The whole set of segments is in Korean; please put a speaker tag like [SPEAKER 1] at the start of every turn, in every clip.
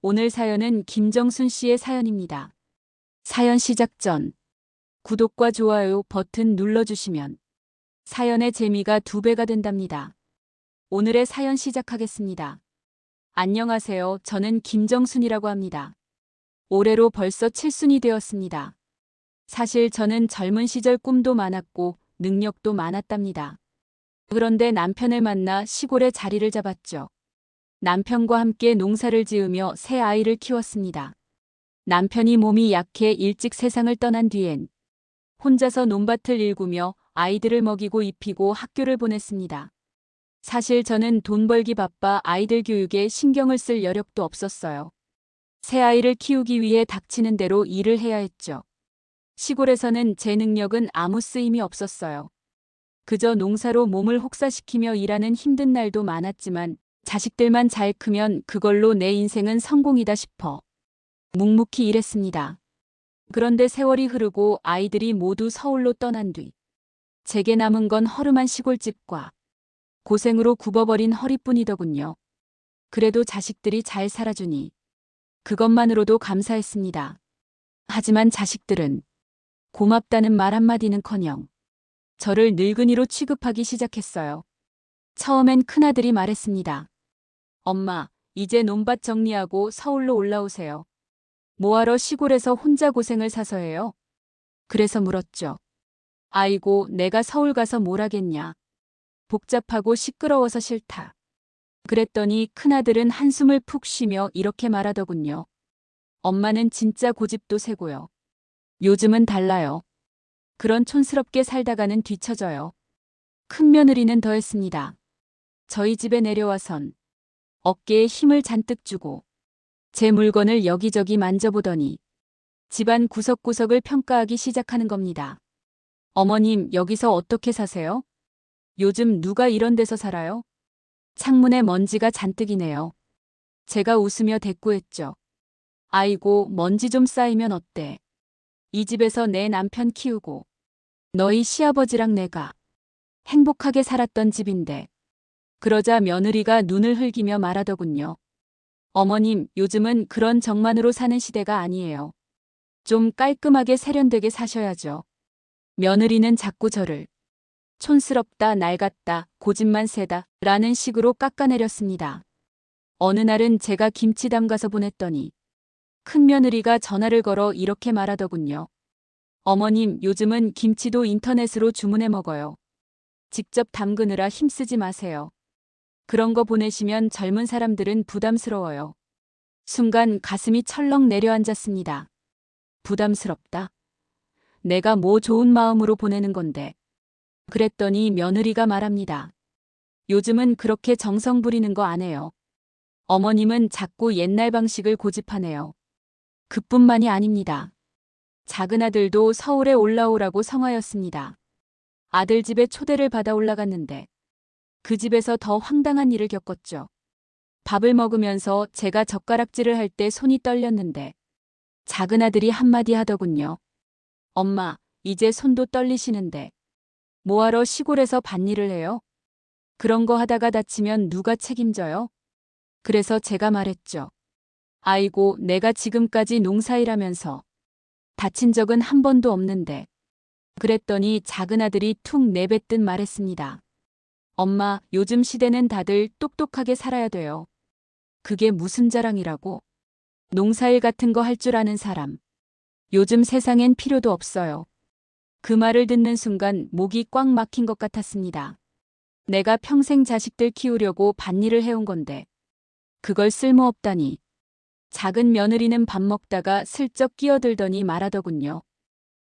[SPEAKER 1] 오늘 사연은 김정순 씨의 사연입니다. 사연 시작 전 구독과 좋아요 버튼 눌러주시면 사연의 재미가 2배가 된답니다. 오늘의 사연 시작하겠습니다. 안녕하세요. 저는 김정순이라고 합니다. 올해로 벌써 7순이 되었습니다. 사실 저는 젊은 시절 꿈도 많았고 능력도 많았답니다. 그런데 남편을 만나 시골에 자리를 잡았죠. 남편과 함께 농사를 지으며 새 아이를 키웠습니다. 남편이 몸이 약해 일찍 세상을 떠난 뒤엔 혼자서 논밭을 일구며 아이들을 먹이고 입히고 학교를 보냈습니다. 사실 저는 돈 벌기 바빠 아이들 교육에 신경을 쓸 여력도 없었어요. 새 아이를 키우기 위해 닥치는 대로 일을 해야 했죠. 시골에서는 제 능력은 아무 쓰임이 없었어요. 그저 농사로 몸을 혹사시키며 일하는 힘든 날도 많았지만 자식들만 잘 크면 그걸로 내 인생은 성공이다 싶어 묵묵히 일했습니다. 그런데 세월이 흐르고 아이들이 모두 서울로 떠난 뒤 제게 남은 건 허름한 시골집과 고생으로 굽어버린 허리뿐이더군요. 그래도 자식들이 잘 살아주니 그것만으로도 감사했습니다. 하지만 자식들은 고맙다는 말 한마디는커녕 저를 늙은이로 취급하기 시작했어요. 처음엔 큰아들이 말했습니다. 엄마, 이제 논밭 정리하고 서울로 올라오세요. 뭐하러 시골에서 혼자 고생을 사서 해요? 그래서 물었죠. 아이고, 내가 서울 가서 뭘 하겠냐. 복잡하고 시끄러워서 싫다. 그랬더니 큰아들은 한숨을 푹 쉬며 이렇게 말하더군요. 엄마는 진짜 고집도 세고요. 요즘은 달라요. 그런 촌스럽게 살다가는 뒤처져요. 큰며느리는 더했습니다. 저희 집에 내려와선 어깨에 힘을 잔뜩 주고 제 물건을 여기저기 만져보더니 집안 구석구석을 평가하기 시작하는 겁니다. 어머님, 여기서 어떻게 사세요? 요즘 누가 이런 데서 살아요? 창문에 먼지가 잔뜩이네요. 제가 웃으며 대꾸했죠. 아이고, 먼지 좀 쌓이면 어때? 이 집에서 내 남편 키우고 너희 시아버지랑 내가 행복하게 살았던 집인데. 그러자 며느리가 눈을 흘기며 말하더군요. 어머님, 요즘은 그런 정만으로 사는 시대가 아니에요. 좀 깔끔하게 세련되게 사셔야죠. 며느리는 자꾸 저를 촌스럽다, 낡았다, 고집만 세다 라는 식으로 깎아내렸습니다. 어느 날은 제가 김치 담가서 보냈더니 큰며느리가 전화를 걸어 이렇게 말하더군요. 어머님, 요즘은 김치도 인터넷으로 주문해 먹어요. 직접 담그느라 힘쓰지 마세요. 그런 거 보내시면 젊은 사람들은 부담스러워요. 순간 가슴이 철렁 내려앉았습니다. 부담스럽다. 내가 뭐 좋은 마음으로 보내는 건데. 그랬더니 며느리가 말합니다. 요즘은 그렇게 정성 부리는 거 안 해요. 어머님은 자꾸 옛날 방식을 고집하네요. 그뿐만이 아닙니다. 작은 아들도 서울에 올라오라고 성화였습니다. 아들 집에 초대를 받아 올라갔는데 그 집에서 더 황당한 일을 겪었죠. 밥을 먹으면서 제가 젓가락질을 할 때 손이 떨렸는데 작은 아들이 한마디 하더군요. 엄마, 이제 손도 떨리시는데 뭐하러 시골에서 밭일을 해요? 그런 거 하다가 다치면 누가 책임져요? 그래서 제가 말했죠. 아이고, 내가 지금까지 농사일하면서 다친 적은 한 번도 없는데. 그랬더니 작은 아들이 툭 내뱉듯 말했습니다. 엄마, 요즘 시대는 다들 똑똑하게 살아야 돼요. 그게 무슨 자랑이라고? 농사일 같은 거 할 줄 아는 사람. 요즘 세상엔 필요도 없어요. 그 말을 듣는 순간 목이 꽉 막힌 것 같았습니다. 내가 평생 자식들 키우려고 밭일을 해온 건데 그걸 쓸모없다니. 작은 며느리는 밥 먹다가 슬쩍 끼어들더니 말하더군요.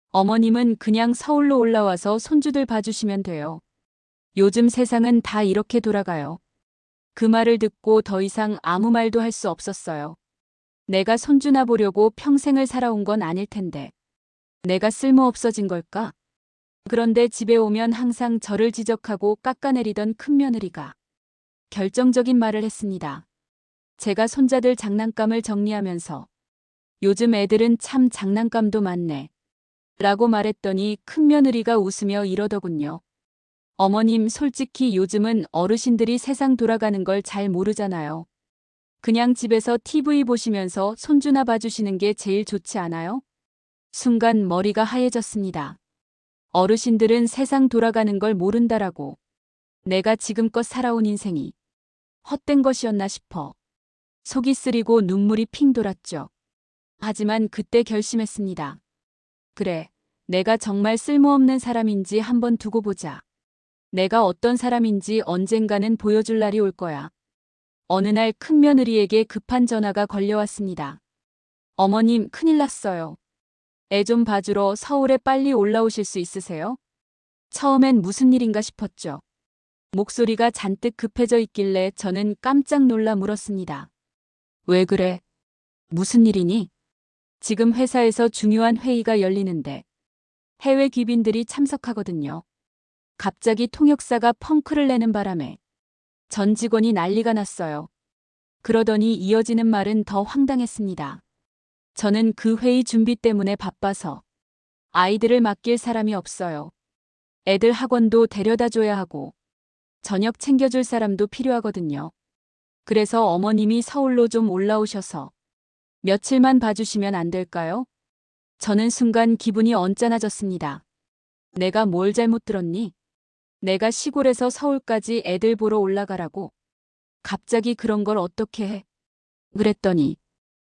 [SPEAKER 1] 어머님은 그냥 서울로 올라와서 손주들 봐주시면 돼요. 요즘 세상은 다 이렇게 돌아가요. 그 말을 듣고 더 이상 아무 말도 할 수 없었어요. 내가 손주나 보려고 평생을 살아온 건 아닐 텐데. 내가 쓸모없어진 걸까? 그런데 집에 오면 항상 저를 지적하고 깎아내리던 큰며느리가 결정적인 말을 했습니다. 제가 손자들 장난감을 정리하면서 요즘 애들은 참 장난감도 많네. 라고 말했더니 큰며느리가 웃으며 이러더군요. 어머님, 솔직히 요즘은 어르신들이 세상 돌아가는 걸 잘 모르잖아요. 그냥 집에서 TV 보시면서 손주나 봐주시는 게 제일 좋지 않아요? 순간 머리가 하얘졌습니다. 어르신들은 세상 돌아가는 걸 모른다라고. 내가 지금껏 살아온 인생이 헛된 것이었나 싶어 속이 쓰리고 눈물이 핑 돌았죠. 하지만 그때 결심했습니다. 그래, 내가 정말 쓸모없는 사람인지 한번 두고 보자. 내가 어떤 사람인지 언젠가는 보여줄 날이 올 거야. 어느 날 큰며느리에게 급한 전화가 걸려왔습니다. 어머님, 큰일 났어요. 애 좀 봐주러 서울에 빨리 올라오실 수 있으세요? 처음엔 무슨 일인가 싶었죠. 목소리가 잔뜩 급해져 있길래 저는 깜짝 놀라 물었습니다. 왜 그래? 무슨 일이니? 지금 회사에서 중요한 회의가 열리는데 해외 귀빈들이 참석하거든요. 갑자기 통역사가 펑크를 내는 바람에 전 직원이 난리가 났어요. 그러더니 이어지는 말은 더 황당했습니다. 저는 그 회의 준비 때문에 바빠서 아이들을 맡길 사람이 없어요. 애들 학원도 데려다 줘야 하고 저녁 챙겨줄 사람도 필요하거든요. 그래서 어머님이 서울로 좀 올라오셔서 며칠만 봐주시면 안 될까요? 저는 순간 기분이 언짢아졌습니다. 내가 뭘 잘못 들었니? 내가 시골에서 서울까지 애들 보러 올라가라고? 갑자기 그런 걸 어떻게 해? 그랬더니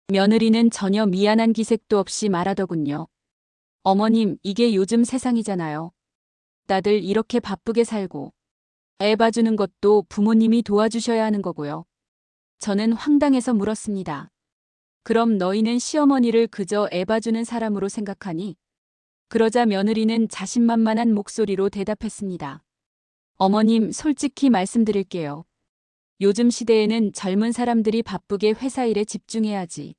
[SPEAKER 1] 며느리는 전혀 미안한 기색도 없이 말하더군요. 어머님, 이게 요즘 세상이잖아요. 다들 이렇게 바쁘게 살고 애 봐주는 것도 부모님이 도와주셔야 하는 거고요. 저는 황당해서 물었습니다. 그럼 너희는 시어머니를 그저 애 봐주는 사람으로 생각하니? 그러자 며느리는 자신만만한 목소리로 대답했습니다. 어머님, 솔직히 말씀드릴게요. 요즘 시대에는 젊은 사람들이 바쁘게 회사 일에 집중해야지.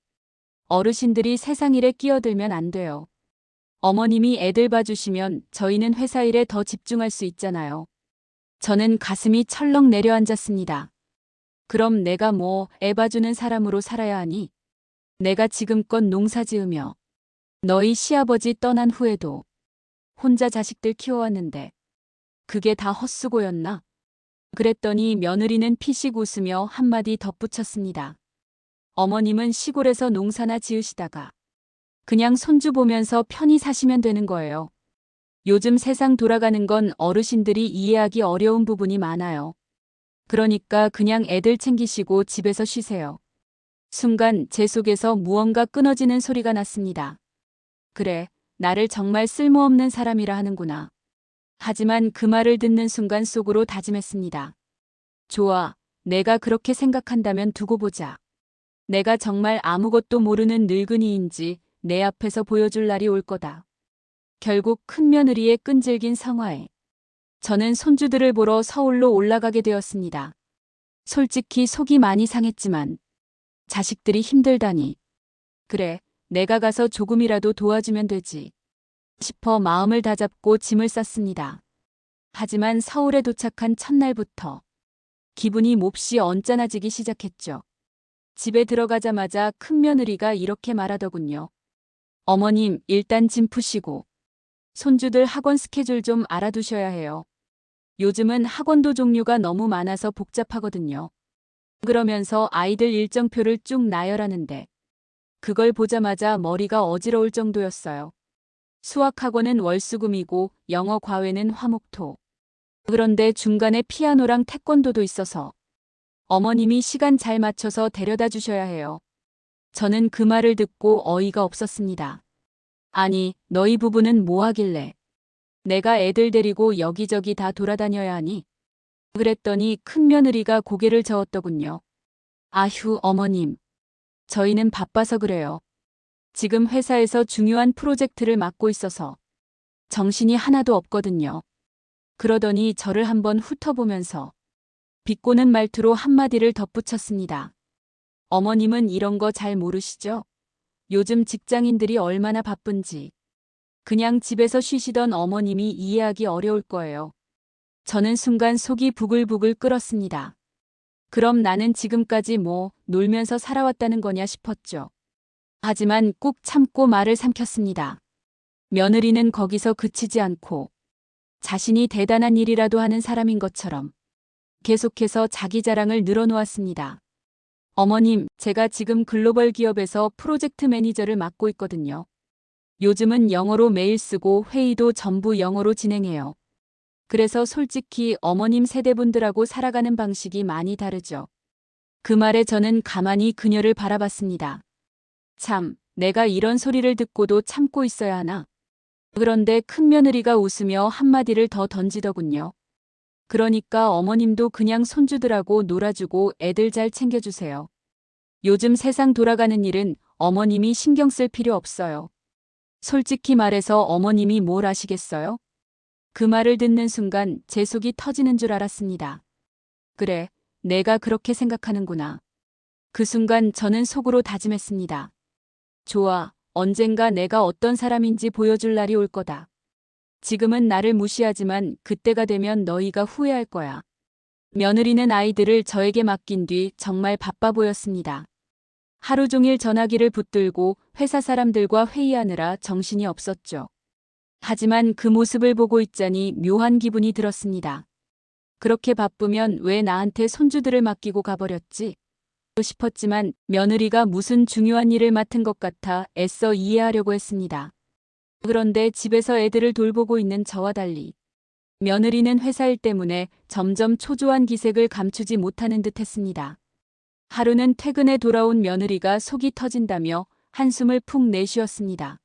[SPEAKER 1] 어르신들이 세상 일에 끼어들면 안 돼요. 어머님이 애들 봐주시면 저희는 회사 일에 더 집중할 수 있잖아요. 저는 가슴이 철렁 내려앉았습니다. 그럼 내가 뭐 애 봐주는 사람으로 살아야 하니? 내가 지금껏 농사 지으며 너희 시아버지 떠난 후에도 혼자 자식들 키워왔는데 그게 다 헛수고였나? 그랬더니 며느리는 피식 웃으며 한마디 덧붙였습니다. 어머님은 시골에서 농사나 지으시다가 그냥 손주 보면서 편히 사시면 되는 거예요. 요즘 세상 돌아가는 건 어르신들이 이해하기 어려운 부분이 많아요. 그러니까 그냥 애들 챙기시고 집에서 쉬세요. 순간 제 속에서 무언가 끊어지는 소리가 났습니다. 그래, 나를 정말 쓸모없는 사람이라 하는구나. 하지만 그 말을 듣는 순간 속으로 다짐했습니다. 좋아, 내가 그렇게 생각한다면 두고 보자. 내가 정말 아무것도 모르는 늙은이인지 내 앞에서 보여줄 날이 올 거다. 결국 큰며느리의 끈질긴 성화에 저는 손주들을 보러 서울로 올라가게 되었습니다. 솔직히 속이 많이 상했지만 자식들이 힘들다니. 그래, 내가 가서 조금이라도 도와주면 되지 싶어 마음을 다잡고 짐을 쌌습니다. 하지만 서울에 도착한 첫날부터 기분이 몹시 언짢아지기 시작했죠. 집에 들어가자마자 큰며느리가 이렇게 말하더군요. 어머님, 일단 짐 푸시고 손주들 학원 스케줄 좀 알아두셔야 해요. 요즘은 학원도 종류가 너무 많아서 복잡하거든요. 그러면서 아이들 일정표를 쭉 나열하는데 그걸 보자마자 머리가 어지러울 정도였어요. 수학학원은 월수금이고 영어 과외는 화목토. 그런데 중간에 피아노랑 태권도도 있어서 어머님이 시간 잘 맞춰서 데려다 주셔야 해요. 저는 그 말을 듣고 어이가 없었습니다. 아니, 너희 부부는 뭐 하길래 내가 애들 데리고 여기저기 다 돌아다녀야 하니? 그랬더니 큰며느리가 고개를 저었더군요. 아휴, 어머님. 저희는 바빠서 그래요. 지금 회사에서 중요한 프로젝트를 맡고 있어서 정신이 하나도 없거든요. 그러더니 저를 한번 훑어보면서 비꼬는 말투로 한마디를 덧붙였습니다. 어머님은 이런 거 잘 모르시죠? 요즘 직장인들이 얼마나 바쁜지. 그냥 집에서 쉬시던 어머님이 이해하기 어려울 거예요. 저는 순간 속이 부글부글 끓었습니다. 그럼 나는 지금까지 뭐 놀면서 살아왔다는 거냐 싶었죠. 하지만 꾹 참고 말을 삼켰습니다. 며느리는 거기서 그치지 않고 자신이 대단한 일이라도 하는 사람인 것처럼 계속해서 자기 자랑을 늘어놓았습니다. 어머님, 제가 지금 글로벌 기업에서 프로젝트 매니저를 맡고 있거든요. 요즘은 영어로 메일 쓰고 회의도 전부 영어로 진행해요. 그래서 솔직히 어머님 세대분들하고 살아가는 방식이 많이 다르죠. 그 말에 저는 가만히 그녀를 바라봤습니다. 참, 내가 이런 소리를 듣고도 참고 있어야 하나? 그런데 큰며느리가 웃으며 한마디를 더 던지더군요. 그러니까 어머님도 그냥 손주들하고 놀아주고 애들 잘 챙겨주세요. 요즘 세상 돌아가는 일은 어머님이 신경 쓸 필요 없어요. 솔직히 말해서 어머님이 뭘 아시겠어요? 그 말을 듣는 순간 제 속이 터지는 줄 알았습니다. 그래, 내가 그렇게 생각하는구나. 그 순간 저는 속으로 다짐했습니다. 좋아, 언젠가 내가 어떤 사람인지 보여줄 날이 올 거다. 지금은 나를 무시하지만 그때가 되면 너희가 후회할 거야. 며느리는 아이들을 저에게 맡긴 뒤 정말 바빠 보였습니다. 하루 종일 전화기를 붙들고 회사 사람들과 회의하느라 정신이 없었죠. 하지만 그 모습을 보고 있자니 묘한 기분이 들었습니다. 그렇게 바쁘면 왜 나한테 손주들을 맡기고 가버렸지? 싶었지만 며느리가 무슨 중요한 일을 맡은 것 같아 애써 이해하려고 했습니다. 그런데 집에서 애들을 돌보고 있는 저와 달리 며느리는 회사 일 때문에 점점 초조한 기색을 감추지 못하는 듯 했습니다. 하루는 퇴근에 돌아온 며느리가 속이 터진다며 한숨을 푹 내쉬었습니다.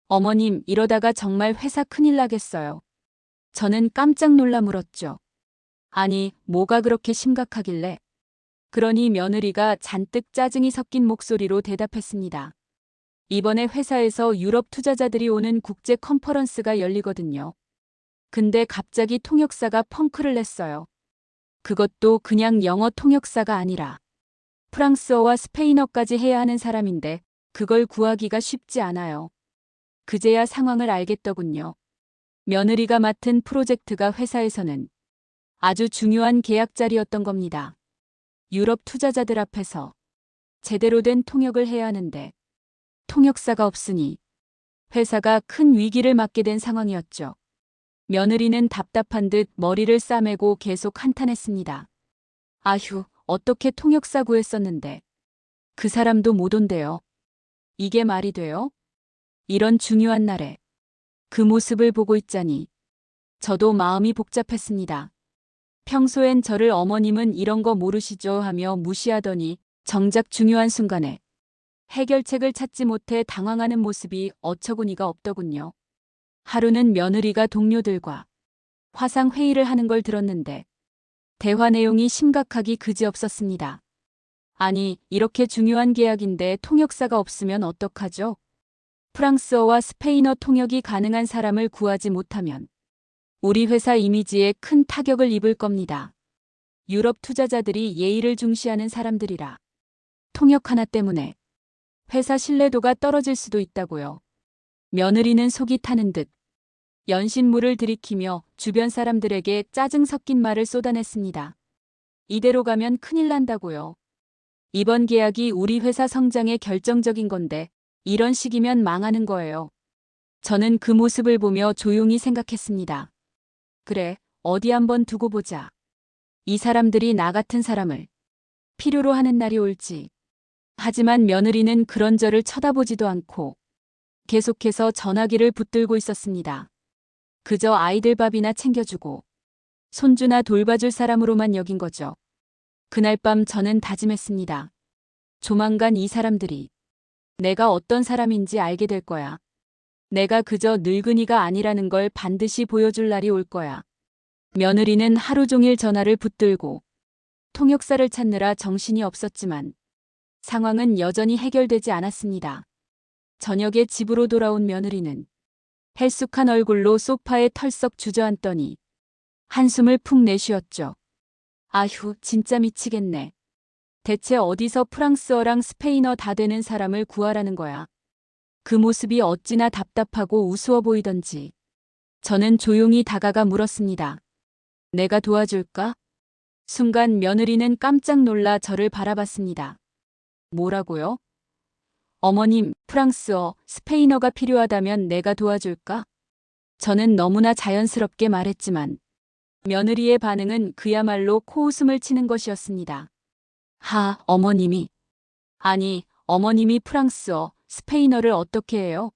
[SPEAKER 1] 어머님, 이러다가 정말 회사 큰일 나겠어요. 저는 깜짝 놀라 물었죠. 아니, 뭐가 그렇게 심각하길래? 그러니 며느리가 잔뜩 짜증이 섞인 목소리로 대답했습니다. 이번에 회사에서 유럽 투자자들이 오는 국제 컨퍼런스가 열리거든요. 근데 갑자기 통역사가 펑크를 냈어요. 그것도 그냥 영어 통역사가 아니라 프랑스어와 스페인어까지 해야 하는 사람인데 그걸 구하기가 쉽지 않아요. 그제야 상황을 알겠더군요. 며느리가 맡은 프로젝트가 회사에서는 아주 중요한 계약 자리였던 겁니다. 유럽 투자자들 앞에서 제대로 된 통역을 해야 하는데 통역사가 없으니 회사가 큰 위기를 맞게 된 상황이었죠. 며느리는 답답한 듯 머리를 싸매고 계속 한탄했습니다. 아휴, 어떻게 통역사 구했었는데 그 사람도 못 온대요. 이게 말이 돼요? 이런 중요한 날에 그 모습을 보고 있자니 저도 마음이 복잡했습니다. 평소엔 저를 어머님은 이런 거 모르시죠 하며 무시하더니 정작 중요한 순간에 해결책을 찾지 못해 당황하는 모습이 어처구니가 없더군요. 하루는 며느리가 동료들과 화상 회의를 하는 걸 들었는데 대화 내용이 심각하기 그지없었습니다. 아니, 이렇게 중요한 계약인데 통역사가 없으면 어떡하죠? 프랑스어와 스페인어 통역이 가능한 사람을 구하지 못하면 우리 회사 이미지에 큰 타격을 입을 겁니다. 유럽 투자자들이 예의를 중시하는 사람들이라 통역 하나 때문에 회사 신뢰도가 떨어질 수도 있다고요. 며느리는 속이 타는 듯 연신물을 들이키며 주변 사람들에게 짜증 섞인 말을 쏟아냈습니다. 이대로 가면 큰일 난다고요. 이번 계약이 우리 회사 성장에 결정적인 건데 이런 식이면 망하는 거예요. 저는 그 모습을 보며 조용히 생각했습니다. 그래, 어디 한번 두고 보자. 이 사람들이 나 같은 사람을 필요로 하는 날이 올지. 하지만 며느리는 그런 저를 쳐다보지도 않고 계속해서 전화기를 붙들고 있었습니다. 그저 아이들 밥이나 챙겨주고 손주나 돌봐줄 사람으로만 여긴 거죠. 그날 밤 저는 다짐했습니다. 조만간 이 사람들이 내가 어떤 사람인지 알게 될 거야. 내가 그저 늙은이가 아니라는 걸 반드시 보여줄 날이 올 거야. 며느리는 하루 종일 전화를 붙들고 통역사를 찾느라 정신이 없었지만 상황은 여전히 해결되지 않았습니다. 저녁에 집으로 돌아온 며느리는 헬쑥한 얼굴로 소파에 털썩 주저앉더니 한숨을 푹 내쉬었죠. 아휴, 진짜 미치겠네. 대체 어디서 프랑스어랑 스페인어 다 되는 사람을 구하라는 거야. 그 모습이 어찌나 답답하고 우스워 보이던지 저는 조용히 다가가 물었습니다. 내가 도와줄까? 순간 며느리는 깜짝 놀라 저를 바라봤습니다. 뭐라고요? 어머님, 프랑스어, 스페인어가 필요하다면 내가 도와줄까? 저는 너무나 자연스럽게 말했지만 며느리의 반응은 그야말로 코웃음을 치는 것이었습니다. 어머님이. 아니, 어머님이 프랑스어, 스페인어를 어떻게 해요?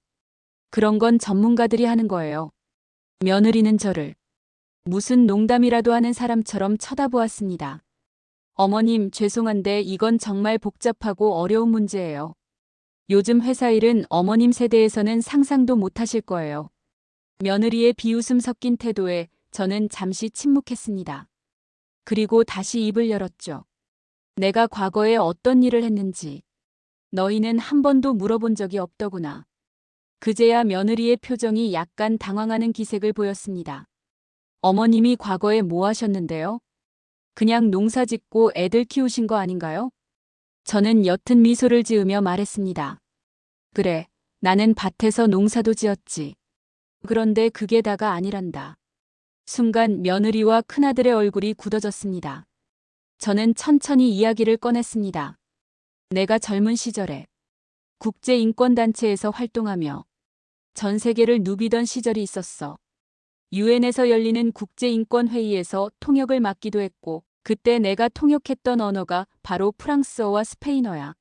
[SPEAKER 1] 그런 건 전문가들이 하는 거예요. 며느리는 저를 무슨 농담이라도 하는 사람처럼 쳐다보았습니다. 어머님, 죄송한데 이건 정말 복잡하고 어려운 문제예요. 요즘 회사 일은 어머님 세대에서는 상상도 못 하실 거예요. 며느리의 비웃음 섞인 태도에 저는 잠시 침묵했습니다. 그리고 다시 입을 열었죠. 내가 과거에 어떤 일을 했는지 너희는 한 번도 물어본 적이 없더구나. 그제야 며느리의 표정이 약간 당황하는 기색을 보였습니다. 어머님이 과거에 뭐 하셨는데요? 그냥 농사 짓고 애들 키우신 거 아닌가요? 저는 옅은 미소를 지으며 말했습니다. 그래, 나는 밭에서 농사도 지었지. 그런데 그게 다가 아니란다. 순간 며느리와 큰아들의 얼굴이 굳어졌습니다. 저는 천천히 이야기를 꺼냈습니다. 내가 젊은 시절에 국제인권단체에서 활동하며 전 세계를 누비던 시절이 있었어. 유엔에서 열리는 국제인권회의에서 통역을 맡기도 했고, 그때 내가 통역했던 언어가 바로 프랑스어와 스페인어야.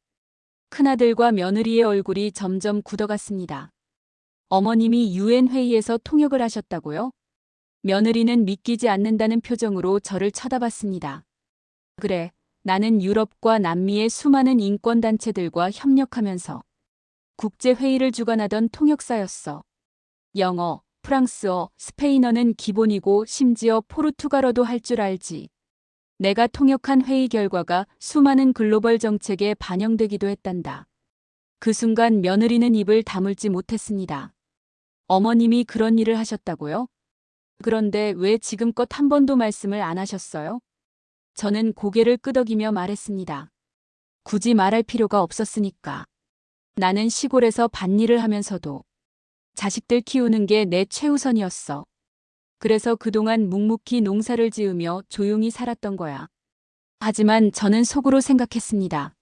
[SPEAKER 1] 큰아들과 며느리의 얼굴이 점점 굳어갔습니다. 어머님이 유엔 회의에서 통역을 하셨다고요? 며느리는 믿기지 않는다는 표정으로 저를 쳐다봤습니다. 그래, 나는 유럽과 남미의 수많은 인권단체들과 협력하면서 국제회의를 주관하던 통역사였어. 영어, 프랑스어, 스페인어는 기본이고 심지어 포르투갈어도 할 줄 알지. 내가 통역한 회의 결과가 수많은 글로벌 정책에 반영되기도 했단다. 그 순간 며느리는 입을 다물지 못했습니다. 어머님이 그런 일을 하셨다고요? 그런데 왜 지금껏 한 번도 말씀을 안 하셨어요? 저는 고개를 끄덕이며 말했습니다. 굳이 말할 필요가 없었으니까. 나는 시골에서 밭일을 하면서도 자식들 키우는 게 내 최우선이었어. 그래서 그동안 묵묵히 농사를 지으며 조용히 살았던 거야. 하지만 저는 속으로 생각했습니다.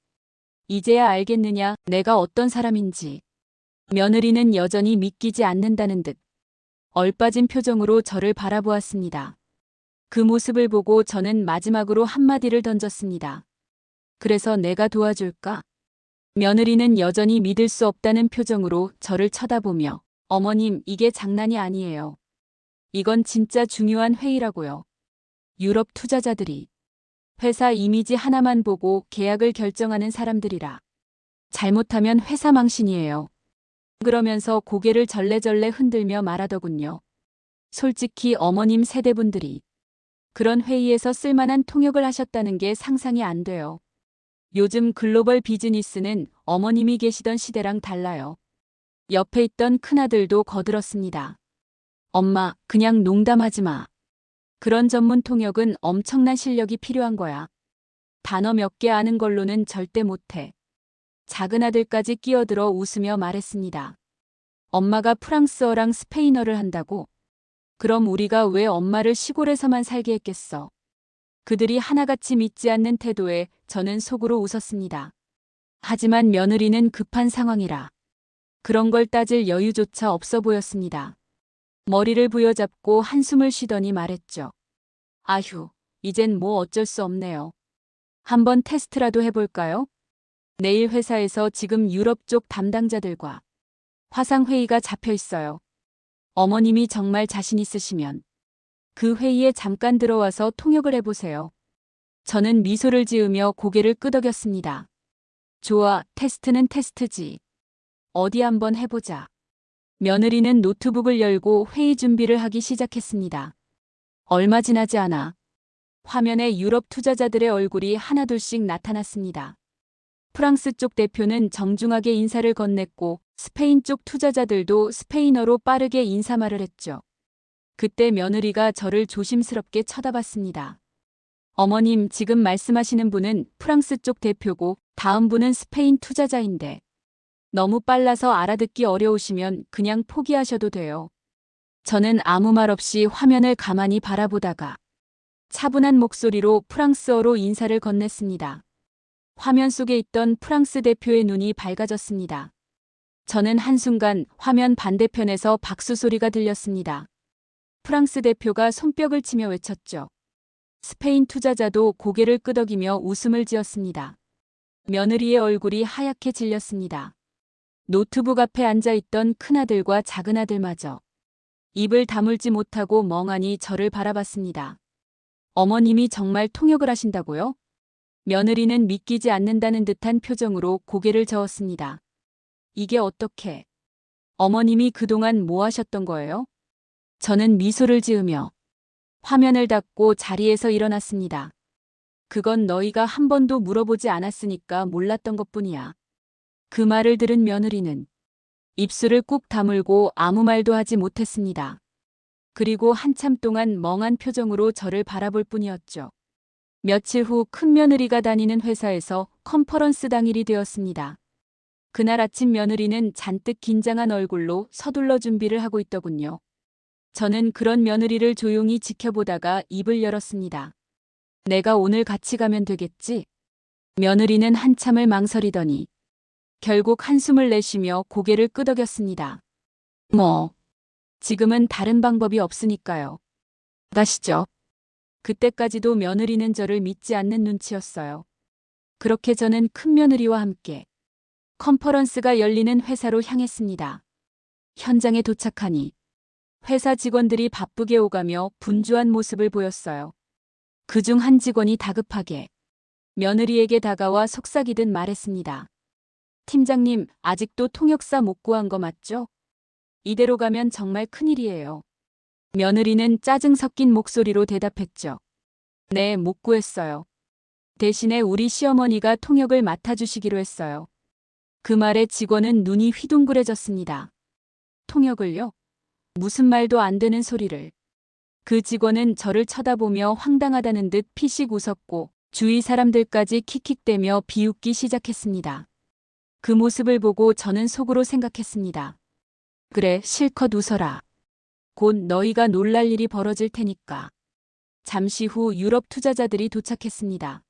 [SPEAKER 1] 이제야 알겠느냐, 내가 어떤 사람인지. 며느리는 여전히 믿기지 않는다는 듯 얼빠진 표정으로 저를 바라보았습니다. 그 모습을 보고 저는 마지막으로 한마디를 던졌습니다. 그래서 내가 도와줄까? 며느리는 여전히 믿을 수 없다는 표정으로 저를 쳐다보며 어머님, 이게 장난이 아니에요. 이건 진짜 중요한 회의라고요. 유럽 투자자들이 회사 이미지 하나만 보고 계약을 결정하는 사람들이라. 잘못하면 회사 망신이에요. 그러면서 고개를 절레절레 흔들며 말하더군요. 솔직히 어머님 세대분들이 그런 회의에서 쓸만한 통역을 하셨다는 게 상상이 안 돼요. 요즘 글로벌 비즈니스는 어머님이 계시던 시대랑 달라요. 옆에 있던 큰아들도 거들었습니다. 엄마, 그냥 농담하지 마. 그런 전문 통역은 엄청난 실력이 필요한 거야. 단어 몇 개 아는 걸로는 절대 못해. 작은 아들까지 끼어들어 웃으며 말했습니다. 엄마가 프랑스어랑 스페인어를 한다고? 그럼 우리가 왜 엄마를 시골에서만 살게 했겠어? 그들이 하나같이 믿지 않는 태도에 저는 속으로 웃었습니다. 하지만 며느리는 급한 상황이라 그런 걸 따질 여유조차 없어 보였습니다. 머리를 부여잡고 한숨을 쉬더니 말했죠. 아휴, 이젠 뭐 어쩔 수 없네요. 한번 테스트라도 해볼까요? 내일 회사에서 지금 유럽 쪽 담당자들과 화상회의가 잡혀 있어요. 어머님이 정말 자신 있으시면 그 회의에 잠깐 들어와서 통역을 해보세요. 저는 미소를 지으며 고개를 끄덕였습니다. 좋아, 테스트는 테스트지. 어디 한번 해보자. 며느리는 노트북을 열고 회의 준비를 하기 시작했습니다. 얼마 지나지 않아 화면에 유럽 투자자들의 얼굴이 하나둘씩 나타났습니다. 프랑스 쪽 대표는 정중하게 인사를 건넸고 스페인 쪽 투자자들도 스페인어로 빠르게 인사말을 했죠. 그때 며느리가 저를 조심스럽게 쳐다봤습니다. 어머님, 지금 말씀하시는 분은 프랑스 쪽 대표고 다음 분은 스페인 투자자인데 너무 빨라서 알아듣기 어려우시면 그냥 포기하셔도 돼요. 저는 아무 말 없이 화면을 가만히 바라보다가 차분한 목소리로 프랑스어로 인사를 건넸습니다. 화면 속에 있던 프랑스 대표의 눈이 밝아졌습니다. 저는 한순간 화면 반대편에서 박수 소리가 들렸습니다. 프랑스 대표가 손뼉을 치며 외쳤죠. 스페인 투자자도 고개를 끄덕이며 웃음을 지었습니다. 며느리의 얼굴이 하얗게 질렸습니다. 노트북 앞에 앉아있던 큰아들과 작은아들마저 입을 다물지 못하고 멍하니 저를 바라봤습니다. 어머님이 정말 통역을 하신다고요? 며느리는 믿기지 않는다는 듯한 표정으로 고개를 저었습니다. 이게 어떻게? 어머님이 그동안 뭐 하셨던 거예요? 저는 미소를 지으며 화면을 닫고 자리에서 일어났습니다. 그건 너희가 한 번도 물어보지 않았으니까 몰랐던 것뿐이야. 그 말을 들은 며느리는 입술을 꾹 다물고 아무 말도 하지 못했습니다. 그리고 한참 동안 멍한 표정으로 저를 바라볼 뿐이었죠. 며칠 후 큰며느리가 다니는 회사에서 컨퍼런스 당일이 되었습니다. 그날 아침 며느리는 잔뜩 긴장한 얼굴로 서둘러 준비를 하고 있더군요. 저는 그런 며느리를 조용히 지켜보다가 입을 열었습니다. 내가 오늘 같이 가면 되겠지? 며느리는 한참을 망설이더니 결국 한숨을 내쉬며 고개를 끄덕였습니다. 지금은 다른 방법이 없으니까요. 가시죠. 그때까지도 며느리는 저를 믿지 않는 눈치였어요. 그렇게 저는 큰며느리와 함께 컨퍼런스가 열리는 회사로 향했습니다. 현장에 도착하니 회사 직원들이 바쁘게 오가며 분주한 모습을 보였어요. 그중 한 직원이 다급하게 며느리에게 다가와 속삭이듯 말했습니다. 팀장님, 아직도 통역사 못 구한 거 맞죠? 이대로 가면 정말 큰일이에요. 며느리는 짜증 섞인 목소리로 대답했죠. 네, 못 구했어요. 대신에 우리 시어머니가 통역을 맡아주시기로 했어요. 그 말에 직원은 눈이 휘둥그레졌습니다. 통역을요? 무슨 말도 안 되는 소리를. 그 직원은 저를 쳐다보며 황당하다는 듯 피식 웃었고 주위 사람들까지 킥킥대며 비웃기 시작했습니다. 그 모습을 보고 저는 속으로 생각했습니다. 그래, 실컷 웃어라. 곧 너희가 놀랄 일이 벌어질 테니까. 잠시 후 유럽 투자자들이 도착했습니다.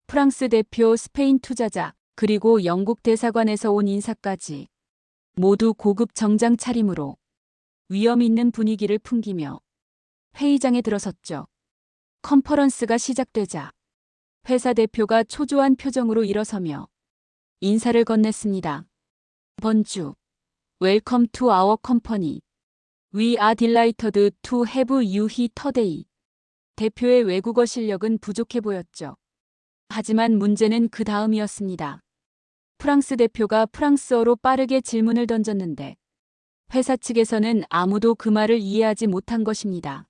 [SPEAKER 1] 프랑스 대표, 스페인 투자자, 그리고 영국 대사관에서 온 인사까지 모두 고급 정장 차림으로 위험 있는 분위기를 풍기며 회의장에 들어섰죠. 컨퍼런스가 시작되자 회사 대표가 초조한 표정으로 일어서며 인사를 건넸습니다. 번주, Welcome to our company. We are delighted to have you here today. 대표의 외국어 실력은 부족해 보였죠. 하지만 문제는 그 다음이었습니다. 프랑스 대표가 프랑스어로 빠르게 질문을 던졌는데 회사 측에서는 아무도 그 말을 이해하지 못한 것입니다.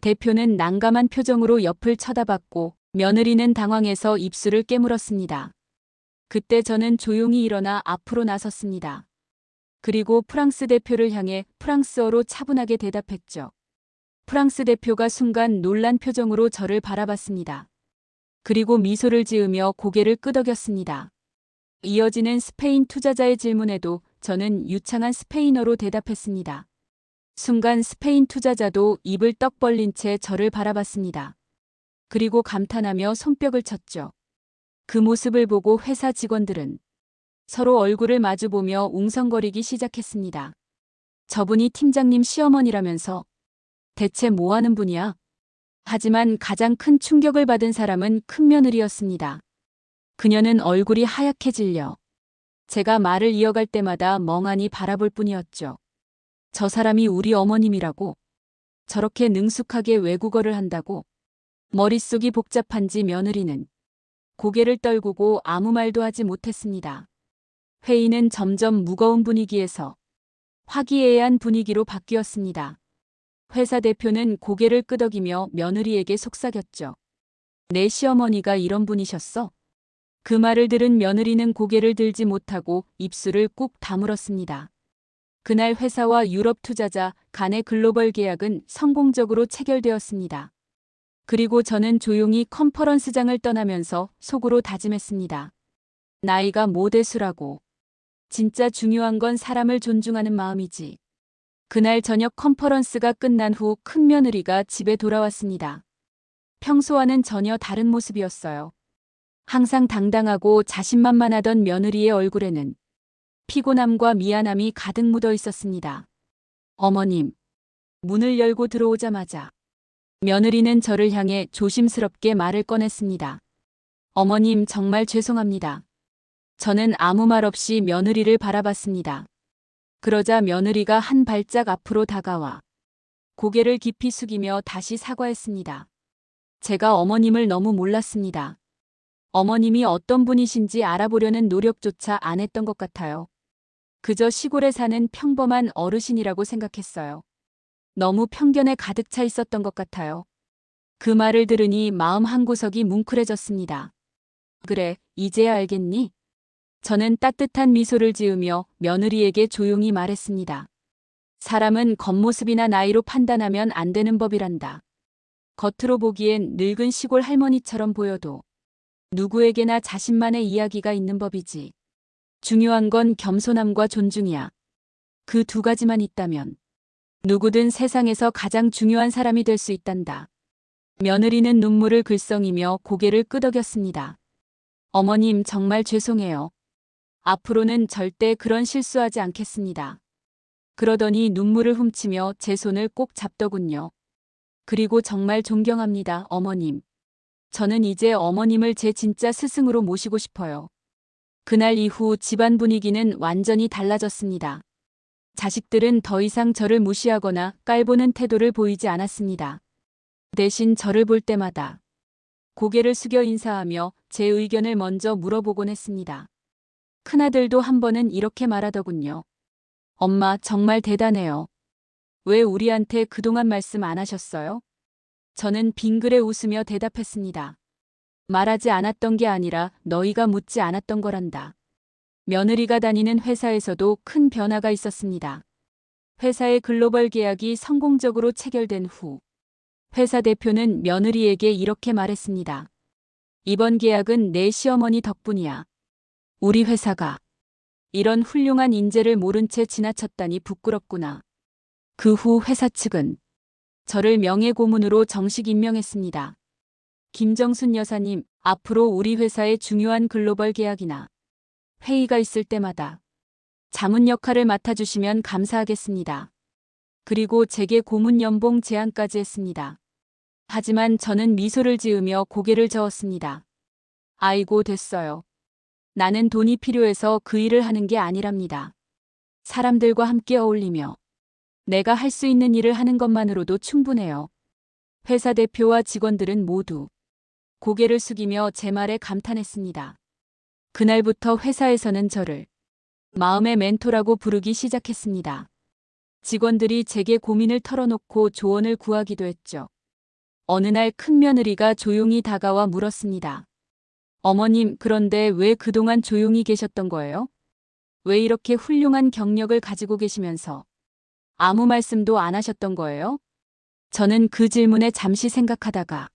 [SPEAKER 1] 대표는 난감한 표정으로 옆을 쳐다봤고 며느리는 당황해서 입술을 깨물었습니다. 그때 저는 조용히 일어나 앞으로 나섰습니다. 그리고 프랑스 대표를 향해 프랑스어로 차분하게 대답했죠. 프랑스 대표가 순간 놀란 표정으로 저를 바라봤습니다. 그리고 미소를 지으며 고개를 끄덕였습니다. 이어지는 스페인 투자자의 질문에도 저는 유창한 스페인어로 대답했습니다. 순간 스페인 투자자도 입을 떡 벌린 채 저를 바라봤습니다. 그리고 감탄하며 손뼉을 쳤죠. 그 모습을 보고 회사 직원들은 서로 얼굴을 마주보며 웅성거리기 시작했습니다. 저분이 팀장님 시어머니라면서 대체 뭐 하는 분이야? 하지만 가장 큰 충격을 받은 사람은 큰며느리였습니다. 그녀는 얼굴이 하얗게 질려 제가 말을 이어갈 때마다 멍하니 바라볼 뿐이었죠. 저 사람이 우리 어머님이라고? 저렇게 능숙하게 외국어를 한다고? 머릿속이 복잡한지 며느리는 고개를 떨구고 아무 말도 하지 못했습니다. 회의는 점점 무거운 분위기에서 화기애애한 분위기로 바뀌었습니다. 회사 대표는 고개를 끄덕이며 며느리에게 속삭였죠. 내 시어머니가 이런 분이셨어? 그 말을 들은 며느리는 고개를 들지 못하고 입술을 꾹 다물었습니다. 그날 회사와 유럽 투자자 간의 글로벌 계약은 성공적으로 체결되었습니다. 그리고 저는 조용히 컨퍼런스장을 떠나면서 속으로 다짐했습니다. 나이가 뭐 대수라고. 진짜 중요한 건 사람을 존중하는 마음이지. 그날 저녁 컨퍼런스가 끝난 후 큰며느리가 집에 돌아왔습니다. 평소와는 전혀 다른 모습이었어요. 항상 당당하고 자신만만하던 며느리의 얼굴에는 피곤함과 미안함이 가득 묻어 있었습니다. 어머님, 문을 열고 들어오자마자 며느리는 저를 향해 조심스럽게 말을 꺼냈습니다. 어머님, 정말 죄송합니다. 저는 아무 말 없이 며느리를 바라봤습니다. 그러자 며느리가 한 발짝 앞으로 다가와 고개를 깊이 숙이며 다시 사과했습니다. 제가 어머님을 너무 몰랐습니다. 어머님이 어떤 분이신지 알아보려는 노력조차 안 했던 것 같아요. 그저 시골에 사는 평범한 어르신이라고 생각했어요. 너무 편견에 가득 차 있었던 것 같아요. 그 말을 들으니 마음 한구석이 뭉클해졌습니다. 그래, 이제야 알겠니? 저는 따뜻한 미소를 지으며 며느리에게 조용히 말했습니다. 사람은 겉모습이나 나이로 판단하면 안 되는 법이란다. 겉으로 보기엔 늙은 시골 할머니처럼 보여도 누구에게나 자신만의 이야기가 있는 법이지. 중요한 건 겸손함과 존중이야. 그 두 가지만 있다면 누구든 세상에서 가장 중요한 사람이 될 수 있단다. 며느리는 눈물을 글썽이며 고개를 끄덕였습니다. 어머님, 정말 죄송해요. 앞으로는 절대 그런 실수하지 않겠습니다. 그러더니 눈물을 훔치며 제 손을 꼭 잡더군요. 그리고 정말 존경합니다, 어머님. 저는 이제 어머님을 제 진짜 스승으로 모시고 싶어요. 그날 이후 집안 분위기는 완전히 달라졌습니다. 자식들은 더 이상 저를 무시하거나 깔보는 태도를 보이지 않았습니다. 대신 저를 볼 때마다 고개를 숙여 인사하며 제 의견을 먼저 물어보곤 했습니다. 큰아들도 한 번은 이렇게 말하더군요. 엄마, 정말 대단해요. 왜 우리한테 그동안 말씀 안 하셨어요? 저는 빙그레 웃으며 대답했습니다. 말하지 않았던 게 아니라 너희가 묻지 않았던 거란다. 며느리가 다니는 회사에서도 큰 변화가 있었습니다. 회사의 글로벌 계약이 성공적으로 체결된 후 회사 대표는 며느리에게 이렇게 말했습니다. 이번 계약은 내 시어머니 덕분이야. 우리 회사가 이런 훌륭한 인재를 모른 채 지나쳤다니 부끄럽구나. 그 후 회사 측은 저를 명예고문으로 정식 임명했습니다. 김정순 여사님, 앞으로 우리 회사의 중요한 글로벌 계약이나 회의가 있을 때마다 자문 역할을 맡아주시면 감사하겠습니다. 그리고 제게 고문 연봉 제안까지 했습니다. 하지만 저는 미소를 지으며 고개를 저었습니다. 아이고, 됐어요. 나는 돈이 필요해서 그 일을 하는 게 아니랍니다. 사람들과 함께 어울리며 내가 할 수 있는 일을 하는 것만으로도 충분해요. 회사 대표와 직원들은 모두 고개를 숙이며 제 말에 감탄했습니다. 그날부터 회사에서는 저를 마음의 멘토라고 부르기 시작했습니다. 직원들이 제게 고민을 털어놓고 조언을 구하기도 했죠. 어느 날 큰며느리가 조용히 다가와 물었습니다. 어머님, 그런데 왜 그동안 조용히 계셨던 거예요? 왜 이렇게 훌륭한 경력을 가지고 계시면서 아무 말씀도 안 하셨던 거예요? 저는 그 질문에 잠시 생각하다가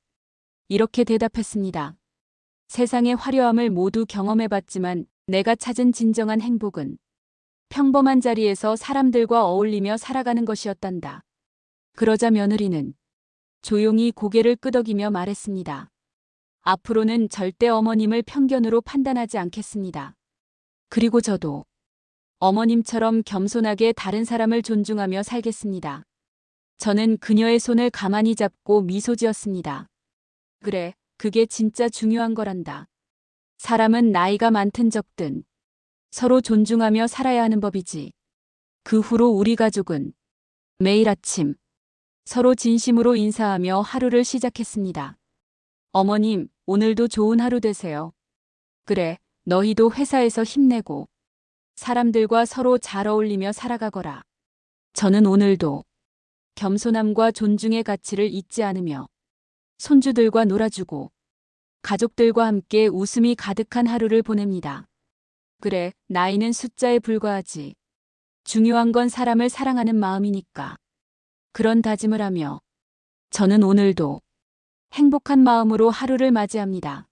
[SPEAKER 1] 이렇게 대답했습니다. 세상의 화려함을 모두 경험해봤지만 내가 찾은 진정한 행복은 평범한 자리에서 사람들과 어울리며 살아가는 것이었단다. 그러자 며느리는 조용히 고개를 끄덕이며 말했습니다. 앞으로는 절대 어머님을 편견으로 판단하지 않겠습니다. 그리고 저도 어머님처럼 겸손하게 다른 사람을 존중하며 살겠습니다. 저는 그녀의 손을 가만히 잡고 미소 지었습니다. 그래, 그게 진짜 중요한 거란다. 사람은 나이가 많든 적든 서로 존중하며 살아야 하는 법이지. 그 후로 우리 가족은 매일 아침 서로 진심으로 인사하며 하루를 시작했습니다. 어머님, 오늘도 좋은 하루 되세요. 그래, 너희도 회사에서 힘내고 사람들과 서로 잘 어울리며 살아가거라. 저는 오늘도 겸손함과 존중의 가치를 잊지 않으며 손주들과 놀아주고 가족들과 함께 웃음이 가득한 하루를 보냅니다. 그래, 나이는 숫자에 불과하지. 중요한 건 사람을 사랑하는 마음이니까. 그런 다짐을 하며 저는 오늘도 행복한 마음으로 하루를 맞이합니다.